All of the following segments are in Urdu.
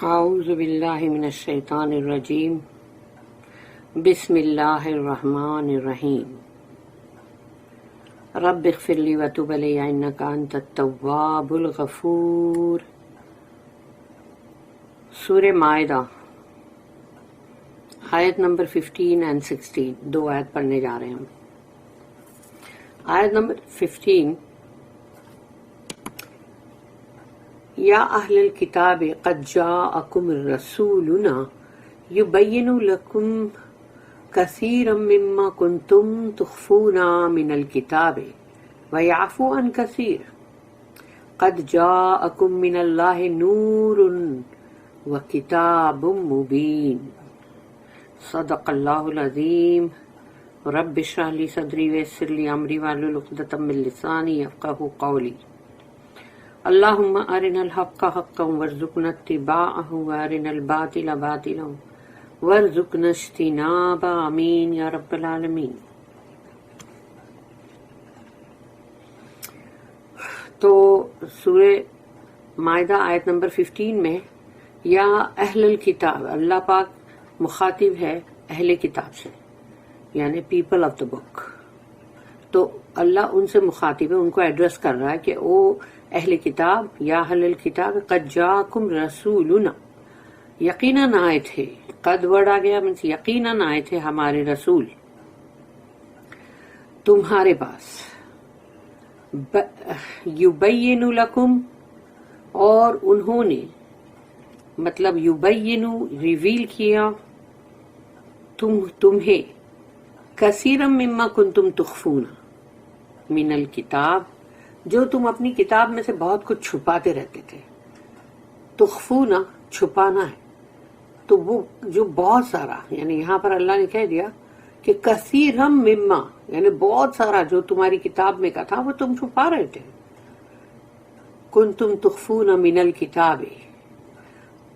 اعوذ باللہ من الشیطان الرجیم بسم اللہ الرحمن الرحیم رب اغفر لی وتب علی انک انت التواب الغفور۔ سورہ مائدہ آیت نمبر 15 and 16، دو آیت پڑھنے جا رہے ہیں ہم۔ آیت نمبر 15، یا اہل الکتاب قد جاءکم رسولنا یبین لکم کثیرا مما کنتم تخفون من الکتاب ویعفو عن کثیر قد جاءکم من اللہ نور وکتاب مبین۔ صدق اللہ العظیم۔ رب اشرح لی صدری ویسر لی امری واحلل عقدۃ من لسانی یفقہوا قولی۔ اللہم ارنا الحق حقا وارزقنا اتباعہ وارنا الباطل باطلا وارزقنا اجتنابہ، آمین یا رب العالمین۔ تو سورہ مائدہ آیت نمبر 15 میں یا اہل الکتاب، اللہ پاک مخاطب ہے اہل کتاب سے، یعنی پیپل آف دا بک۔ تو اللہ ان سے مخاطب ہے، ان کو ایڈریس کر رہا ہے کہ او اہل کتاب، یا اہل الکتاب قد جاءکم رسولنا، یقیناً آئے تھے، قد ورڈ آ گیا، یقیناً آئے تھے ہمارے رسول تمہارے پاس، یبین لکم، اور انہوں نے مطلب یبین ریویل کیا تمہیں، کثیرا مما کنتم تخفون من الکتاب، جو تم اپنی کتاب میں سے بہت کچھ چھپاتے رہتے تھے۔ تخفونا چھپانا ہے، تو وہ جو بہت سارا، یعنی یہاں پر اللہ نے کہہ دیا کہ کثیرم مما، یعنی بہت سارا جو تمہاری کتاب میں کا تھا وہ تم چھپا رہے تھے۔ کنتم تخفون من الکتاب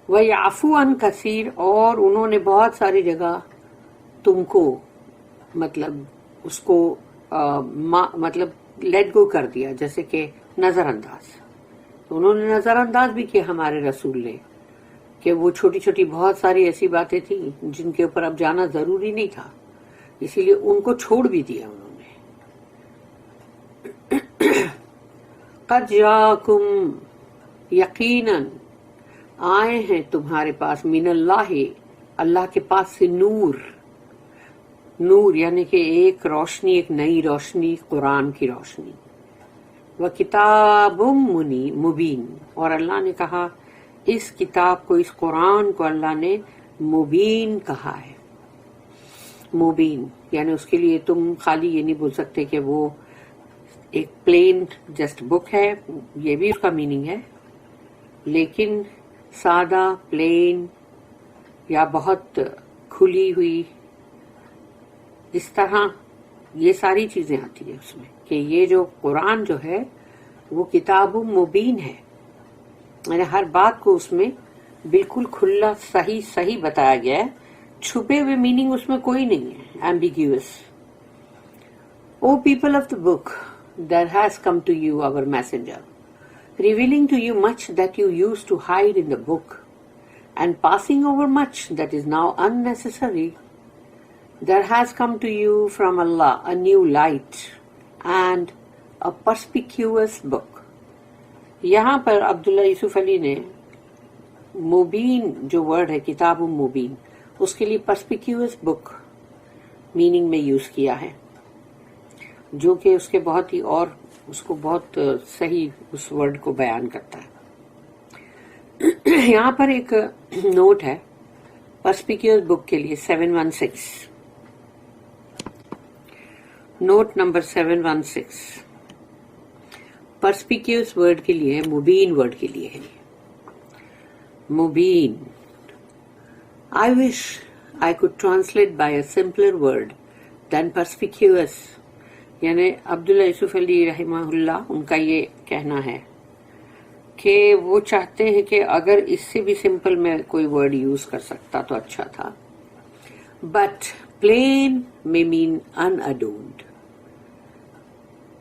ویعفو عن کثیر، اور انہوں نے بہت ساری جگہ تم کو مطلب اس کو مطلب لیٹ گو کر دیا، جیسے کہ نظر انداز، انہوں نے نظر انداز بھی کیا ہمارے رسول نے، کہ وہ چھوٹی چھوٹی بہت ساری ایسی باتیں تھیں جن کے اوپر اب جانا ضروری نہیں تھا، اسی لیے ان کو چھوڑ بھی دیا انہوں نے۔ قد جاءکم، یقیناً آئے ہیں تمہارے پاس، من اللہ، اللہ کے پاس سے نور، نور یعنی کہ ایک روشنی، ایک نئی روشنی، قرآن کی روشنی، وَكِتَابٌ مُبِينٌ، اور اللہ نے کہا اس کتاب کو، اس قرآن کو اللہ نے مبین کہا ہے۔ مبین یعنی اس کے لیے تم خالی یہ نہیں بول سکتے کہ وہ ایک پلین جسٹ بک ہے، یہ بھی اس کا میننگ ہے، لیکن سادہ، پلین یا بہت کھلی ہوئی، اس طرح یہ ساری چیزیں آتی ہیں اس میں، کہ یہ جو قرآن جو ہے وہ کتاب مبین ہے، یعنی ہر بات کو اس میں بالکل کھلا صحیح بتایا گیا ہے، چھپے ہوئے میننگ اس میں کوئی نہیں ہے، ambiguous. O people of the book, there has come to you our messenger, revealing to you much that you used to hide in the book, and passing over much that is now unnecessary. There has come to you from Allah a new light and a perspicuous book. یہاں پر عبداللہ یوسف علی نے مبین جو ورڈ ہے، کتاب مبین، اس کے لیے perspicuous book میننگ میں یوز کیا ہے، جو کہ اس کے بہت ہی، اور اس کو بہت صحیح اس ورڈ کو بیان کرتا ہے۔ یہاں پر ایک نوٹ ہے perspicuous book کے لیے، 716، نوٹ نمبر 716، پرسپیکیوس ورڈ کے لیے، مبین ورڈ کے لیے ہے مبین۔ I wish I could translate by a simpler word than perspicuous، یعنی عبداللہ یوسف علی رحمہ اللہ، ان کا یہ کہنا ہے کہ وہ چاہتے ہیں کہ اگر اس سے بھی سمپل میں کوئی ورڈ یوز کر سکتا تو اچھا تھا، but plain may mean unadorned،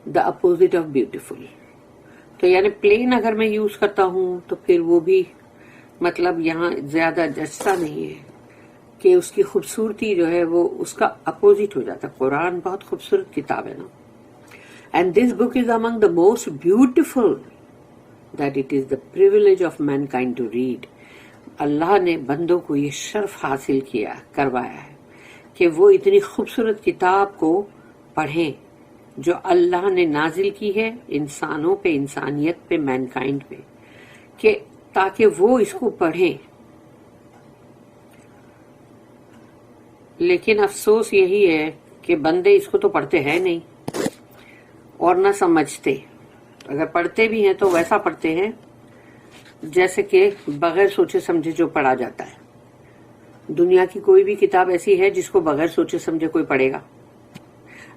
the opposite of beautiful۔ تو یعنی پلین اگر میں یوز کرتا ہوں تو پھر وہ بھی مطلب یہاں زیادہ جچتا نہیں ہے کہ اس کی خوبصورتی جو ہے وہ اس کا اپوزٹ ہو جاتا. قرآن بہت خوبصورت کتاب ہے نا. And this book is among the most beautiful that it is the privilege of mankind to read. اللہ نے بندوں کو یہ شرف حاصل کروایا ہے کہ وہ اتنی خوبصورت کتاب کو پڑھیں جو اللہ نے نازل کی ہے انسانوں پہ، انسانیت پہ، مین کائنڈ پہ، کہ تاکہ وہ اس کو پڑھیں. لیکن افسوس یہی ہے کہ بندے اس کو تو پڑھتے ہیں نہیں اور نہ سمجھتے. اگر پڑھتے بھی ہیں تو ویسا پڑھتے ہیں جیسے کہ بغیر سوچے سمجھے جو پڑھا جاتا ہے. دنیا کی کوئی بھی کتاب ایسی ہے جس کو بغیر سوچے سمجھے کوئی پڑھے گا؟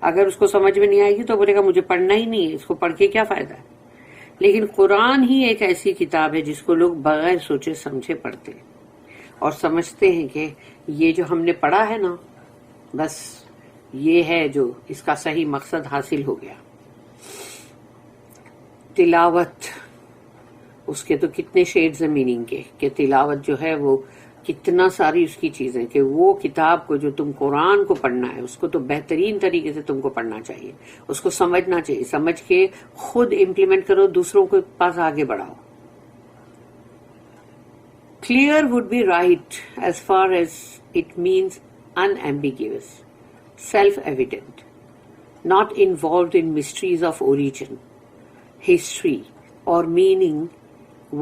اگر اس کو سمجھ میں نہیں آئے گی تو بولے گا مجھے پڑھنا ہی نہیں ہے، اس کو پڑھ کے کیا فائدہ ہے. لیکن قرآن ہی ایک ایسی کتاب ہے جس کو لوگ بغیر سوچے سمجھے پڑھتے ہیں اور سمجھتے ہیں کہ یہ جو ہم نے پڑھا ہے نا بس یہ ہے جو اس کا صحیح مقصد حاصل ہو گیا. تلاوت، اس کے تو کتنے شیڈز ہیں میننگ کے، کہ تلاوت جو ہے وہ کتنا ساری اس کی چیزیں، کہ وہ کتاب کو جو تم قرآن کو پڑھنا ہے اس کو تو بہترین طریقے سے تم کو پڑھنا چاہیے، اس کو سمجھنا چاہیے، سمجھ کے خود امپلیمنٹ کرو، دوسروں کے پاس آگے بڑھاؤ. Clear would be right as far as it means unambiguous, self-evident, not involved in mysteries of origin, history, or meaning,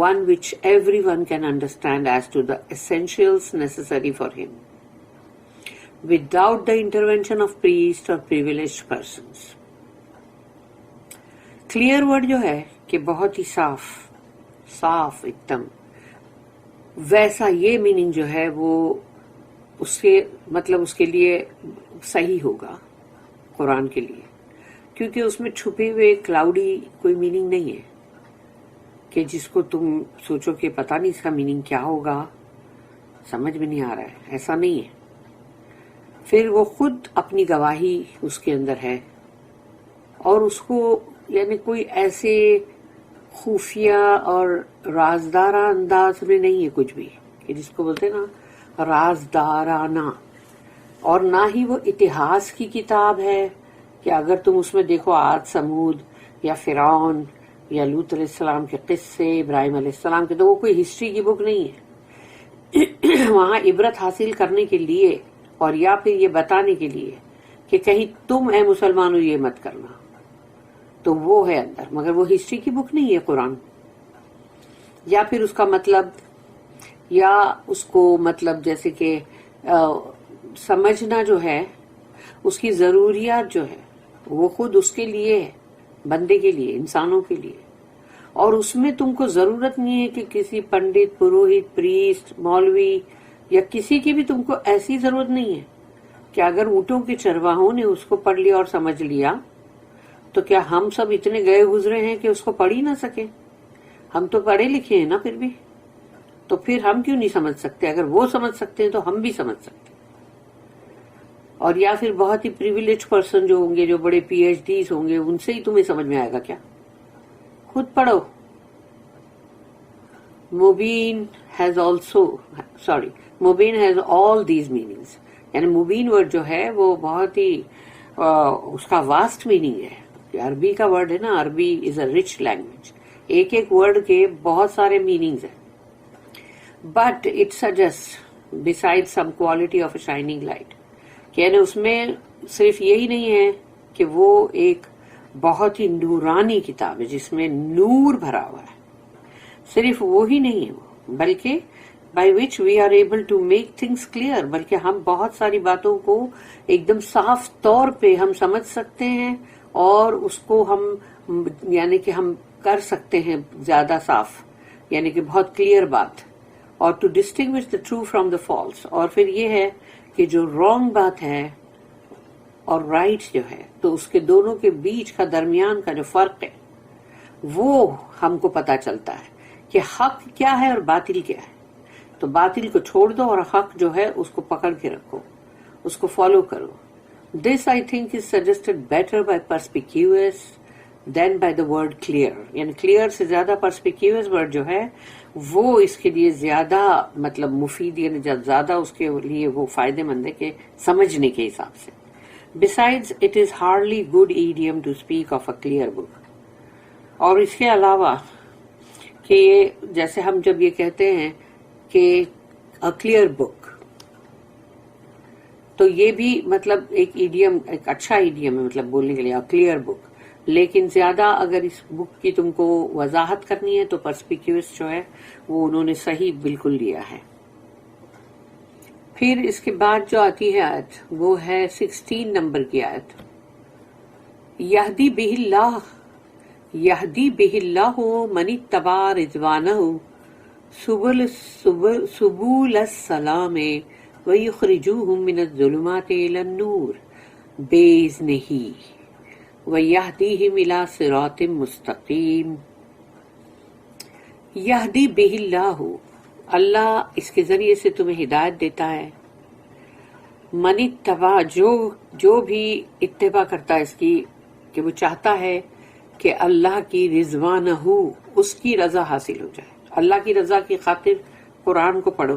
one which everyone can understand as to the essentials necessary for him, without the intervention of priests or privileged persons. Clear word جو ہے کہ بہت ہی صاف ایک دم، ویسا یہ میننگ جو ہے وہ اس کے مطلب اس کے لیے صحیح ہوگا قرآن کے لیے، کیونکہ اس میں چھپے ہوئے کلاؤڈی کوئی میننگ نہیں ہے کہ جس کو تم سوچو کہ پتہ نہیں اس کا میننگ کیا ہوگا، سمجھ میں نہیں آ رہا ہے، ایسا نہیں ہے. پھر وہ خود اپنی گواہی اس کے اندر ہے اور اس کو یعنی کوئی ایسے خفیہ اور رازدارہ انداز میں نہیں ہے کچھ بھی، کہ جس کو بولتے نا رازدارانہ، اور نہ ہی وہ اتہاس کی کتاب ہے کہ اگر تم اس میں دیکھو عاد سمود یا فرعون یا لوط علیہ السلام کے قصے، ابراہیم علیہ السلام کے، تو وہ کوئی ہسٹری کی بک نہیں ہے. وہاں عبرت حاصل کرنے کے لیے اور یا پھر یہ بتانے کے لیے کہ کہیں تم اے مسلمانوں یہ مت کرنا، تو وہ ہے اندر، مگر وہ ہسٹری کی بک نہیں ہے قرآن. یا پھر اس کا مطلب یا اس کو مطلب جیسے کہ سمجھنا جو ہے اس کی ضروریات جو ہے وہ خود اس کے لیے ہے، بندے کے لیے، انسانوں کے لیے. اور اس میں تم کو ضرورت نہیں ہے کہ کسی پنڈت، پروہت، پریسٹ، مولوی یا کسی کی بھی تم کو ایسی ضرورت نہیں ہے کہ اگر اونٹوں کے چرواہوں نے اس کو پڑھ لیا اور سمجھ لیا تو کیا ہم سب اتنے گئے گزرے ہیں کہ اس کو پڑھ ہی نہ سکے؟ ہم تو پڑھے لکھے ہیں نا پھر بھی، تو پھر ہم کیوں نہیں سمجھ سکتے؟ اگر وہ سمجھ سکتے ہیں تو ہم بھی سمجھ سکتے ہیں. اور یا پھر بہت ہی پریویلیج پرسن جو ہوں گے، جو بڑے پی ایچ ڈیز ہوں گے، ان سے ہی تمہیں سمجھ میں آئے گا کیا؟ خود پڑھو. مبین ہیز آل دیز میننگز، یعنی مبین ورڈ جو ہے وہ بہت ہی اس کا واسٹ میننگ ہے. عربی کا ورڈ ہے نا، عربی از اے رچ لینگویج، ایک ایک ورڈ کے بہت سارے میننگز ہیں. But it suggest beside some quality of a shining light, یعنی اس میں صرف یہی نہیں ہے کہ وہ ایک بہت ہی نورانی کتاب ہے جس میں نور بھرا ہوا ہے، صرف وہی نہیں ہے وہ، بلکہ by which we are able to make things clear، بلکہ ہم بہت ساری باتوں کو ایک دم صاف طور پہ ہم سمجھ سکتے ہیں اور اس کو ہم یعنی کہ ہم کر سکتے ہیں زیادہ صاف، یعنی کہ بہت کلیئر بات. اور to distinguish the true from the false، اور پھر یہ ہے کہ جو رانگ بات ہے اور رائٹ جو ہے تو اس کے دونوں کے بیچ کا درمیان کا جو فرق ہے وہ ہم کو پتا چلتا ہے کہ حق کیا ہے اور باطل کیا ہے. تو باطل کو چھوڑ دو اور حق جو ہے اس کو پکڑ کے رکھو، اس کو فالو کرو. This I think is suggested better by perspicuous then by the word clear. یعنی کلیئر سے زیادہ پرسپیکیوس ورڈ جو ہے وہ اس کے لیے زیادہ مطلب مفید، یعنی زیادہ اس کے لیے وہ فائدے مند ہے کہ سمجھنے کے حساب سے. Besides, it is hardly good idiom to speak of a clear book. اور اس کے علاوہ کہ جیسے ہم جب یہ کہتے ہیں کہ a clear book، تو یہ بھی مطلب ایک ایڈیم، ایک اچھا ایڈیم ہے مطلب بولنے کے لیے a clear book. لیکن زیادہ اگر اس بک کی تم کو وضاحت کرنی ہے تو پرسپیکیوس جو ہے وہ انہوں نے صحیح بالکل لیا ہے. پھر اس کے بعد جو آتی ہے آیت وہ ہے 16 نمبر کی آیت. یہدی بہ اللہ من اتبع رضوانہ سبل السلام ویخرجوہم من الظلمات الی النور بإذنہ ویہدیہم الی صراط مستقیم. یہدی بہ اللہ، اللہ اس کے ذریعے سے تمہیں ہدایت دیتا ہے. من اتبع، جو بھی اتباع کرتا ہے اس کی، کہ وہ چاہتا ہے کہ اللہ کی رضوانہ، اس کی رضا حاصل ہو جائے. اللہ کی رضا کی خاطر قرآن کو پڑھو،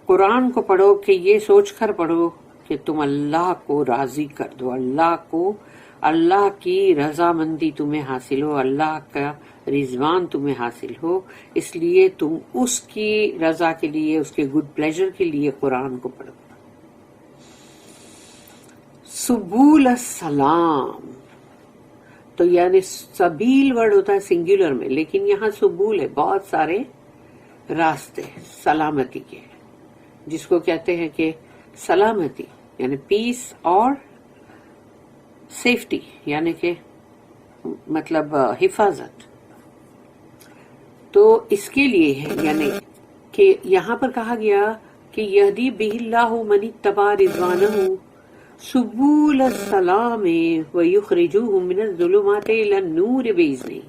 قرآن کو پڑھو کہ یہ سوچ کر پڑھو کہ تم اللہ کو راضی کر دو، اللہ کی رضامندی تمہیں حاصل ہو، اللہ کا رضوان تمہیں حاصل ہو. اس لیے تم اس کی رضا کے لیے، اس کے گڈ پلیجر کے لیے قرآن کو پڑھو. سبول السلام، تو یعنی سبیل ورڈ ہوتا ہے سنگولر میں، لیکن یہاں سبول ہے، بہت سارے راستے سلامتی کے، جس کو کہتے ہیں کہ سلامتی یعنی پیس اور سیفٹی، یعنی کہ مطلب حفاظت. تو اس کے لیے ہے، یعنی کہ یہاں پر کہا گیا کہ یہدی بہ اللہ من اتبع رضوانہ سبول السلام ویخرجوہم من الظلمات الی النور بإذنہ.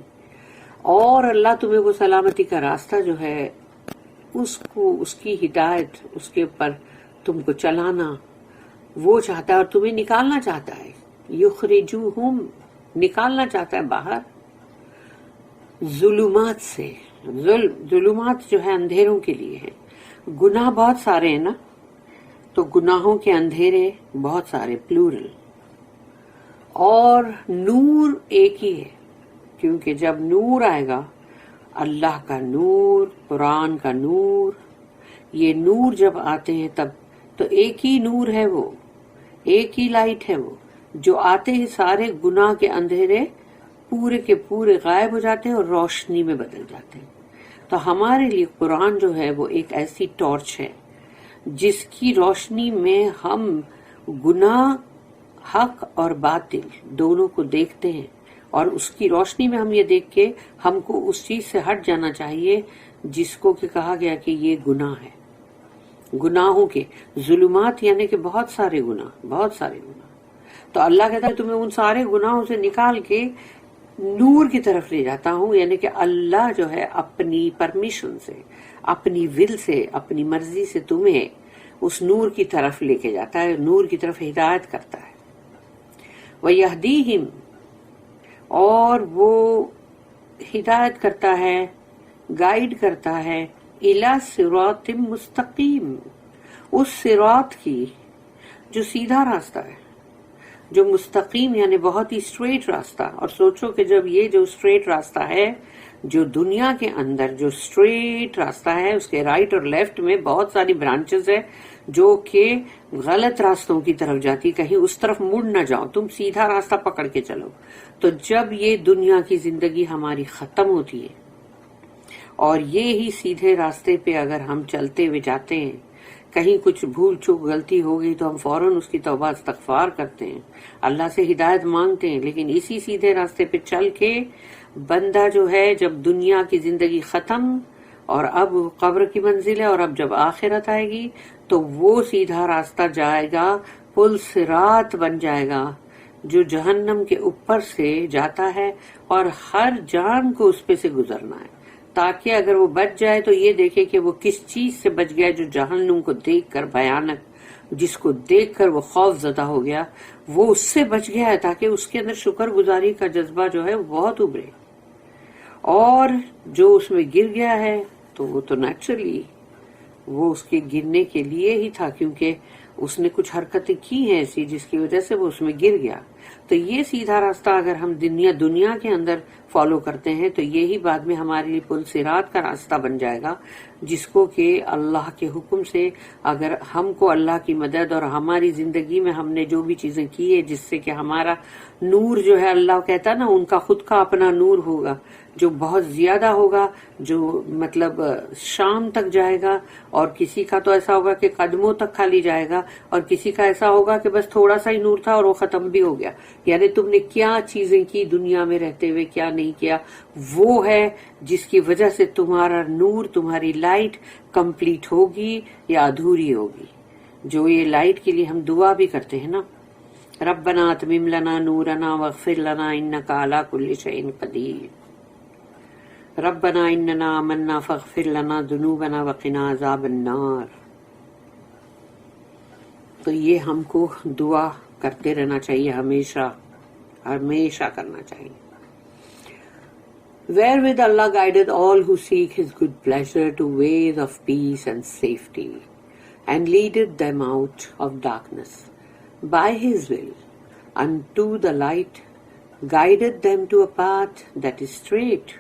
اور اللہ تمہیں وہ سلامتی کا راستہ جو ہے اس کو، اس کی ہدایت، اس کے اوپر تم کو چلانا وہ چاہتا ہے اور تمہیں نکالنا چاہتا ہے. یخرجوہم، نکالنا چاہتا ہے باہر، ظلمات سے. ظلمات جو ہے اندھیروں کے لیے ہے. گناہ بہت سارے ہیں نا، تو گناہوں کے اندھیرے بہت سارے، پلورل. اور نور ایک ہی ہے، کیونکہ جب نور آئے گا، اللہ کا نور، قرآن کا نور، یہ نور جب آتے ہیں تب تو ایک ہی نور ہے، وہ ایک ہی لائٹ ہے، وہ جو آتے ہی سارے گناہ کے اندھیرے پورے کے پورے غائب ہو جاتے ہیں اور روشنی میں بدل جاتے ہیں. تو ہمارے لیے قرآن جو ہے وہ ایک ایسی ٹارچ ہے جس کی روشنی میں ہم گناہ، حق اور باطل دونوں کو دیکھتے ہیں، اور اس کی روشنی میں ہم یہ دیکھ کے ہم کو اس چیز سے ہٹ جانا چاہیے جس کو کہ کہا گیا کہ یہ گناہ ہے. گناہوں کے ظلمات یعنی کہ بہت سارے گناہ، بہت سارے گناہ. تو اللہ کہتا ہے تمہیں ان سارے گناہوں سے نکال کے نور کی طرف لے جاتا ہوں. یعنی کہ اللہ جو ہے اپنی پرمیشن سے، اپنی ول سے، اپنی مرضی سے تمہیں اس نور کی طرف لے کے جاتا ہے، نور کی طرف ہدایت کرتا ہے. وَيَهْدِيهِمْ، اور وہ ہدایت کرتا ہے، گائیڈ کرتا ہے، اِلَى صِرَاطٍ مستقیم، اس صراط کی جو سیدھا راستہ ہے، جو مستقیم یعنی بہت ہی اسٹریٹ راستہ. اور سوچو کہ جب یہ جو اسٹریٹ راستہ ہے، جو دنیا کے اندر جو اسٹریٹ راستہ ہے، اس کے رائٹ اور لیفٹ میں بہت ساری برانچز ہے جو کہ غلط راستوں کی طرف جاتی، کہیں اس طرف مڑ نہ جاؤ، تم سیدھا راستہ پکڑ کے چلو. تو جب یہ دنیا کی زندگی ہماری ختم ہوتی ہے اور یہ ہی سیدھے راستے پہ اگر ہم چلتے ہوئے جاتے ہیں، کہیں کچھ بھول چوک غلطی ہو گئی تو ہم فوراً اس کی توبہ استغفار کرتے ہیں، اللہ سے ہدایت مانگتے ہیں. لیکن اسی سیدھے راستے پہ چل کے بندہ جو ہے جب دنیا کی زندگی ختم اور اب قبر کی منزل ہے اور اب جب آخرت آئے گی تو وہ سیدھا راستہ جائے گا، پل صراط بن جائے گا جو جہنم کے اوپر سے جاتا ہے، اور ہر جان کو اس پہ سے گزرنا ہے تاکہ اگر وہ بچ جائے تو یہ دیکھے کہ وہ کس چیز سے بچ گیا جو جہنم کو دیکھ کر بھیانک جس کو دیکھ کر وہ خوف زدہ ہو گیا وہ اس سے بچ گیا ہے تاکہ اس کے اندر شکر گزاری کا جذبہ جو ہے وہ بہت ابھرے. اور جو اس میں گر گیا ہے تو وہ تو نیچرلی وہ اس کے گرنے کے لیے ہی تھا، کیونکہ اس نے کچھ حرکتیں کی ہیں ایسی جس کی وجہ سے وہ اس میں گر گیا. تو یہ سیدھا راستہ اگر ہم دنیا کے اندر فالو کرتے ہیں تو یہی بعد میں ہمارے لیے پل صراط کا راستہ بن جائے گا، جس کو کہ اللہ کے حکم سے اگر ہم کو اللہ کی مدد اور ہماری زندگی میں ہم نے جو بھی چیزیں کی ہے جس سے کہ ہمارا نور جو ہے، اللہ کہتا نا ان کا خود کا اپنا نور ہوگا جو بہت زیادہ ہوگا، جو مطلب شام تک جائے گا، اور کسی کا تو ایسا ہوگا کہ قدموں تک خالی جائے گا، اور کسی کا ایسا ہوگا کہ بس تھوڑا سا ہی نور تھا اور وہ ختم بھی ہو گیا. یعنی تم نے کیا چیزیں کی دنیا میں رہتے ہوئے، کیا نہیں کیا، وہ ہے جس کی وجہ سے تمہارا نور، تمہاری لائٹ کمپلیٹ ہوگی یا ادھوری ہوگی. جو یہ لائٹ کے لیے ہم دعا بھی کرتے ہیں نا، ربنا اتمم لنا نورنا واغفر لنا انک علی کل شیء قدیر، ربنا اننا آمنا فاغفر لنا ذنوبنا وقنا عذاب النار. تو یہ ہم کو دعا کرتے رہنا چاہیے، ہمیشہ ہمیشہ کرنا چاہیے. Wherewith Allah guided all who seek His good pleasure to ways of peace and safety, and leadeth them out of darkness by His will unto the light, guided them to a path that is straight.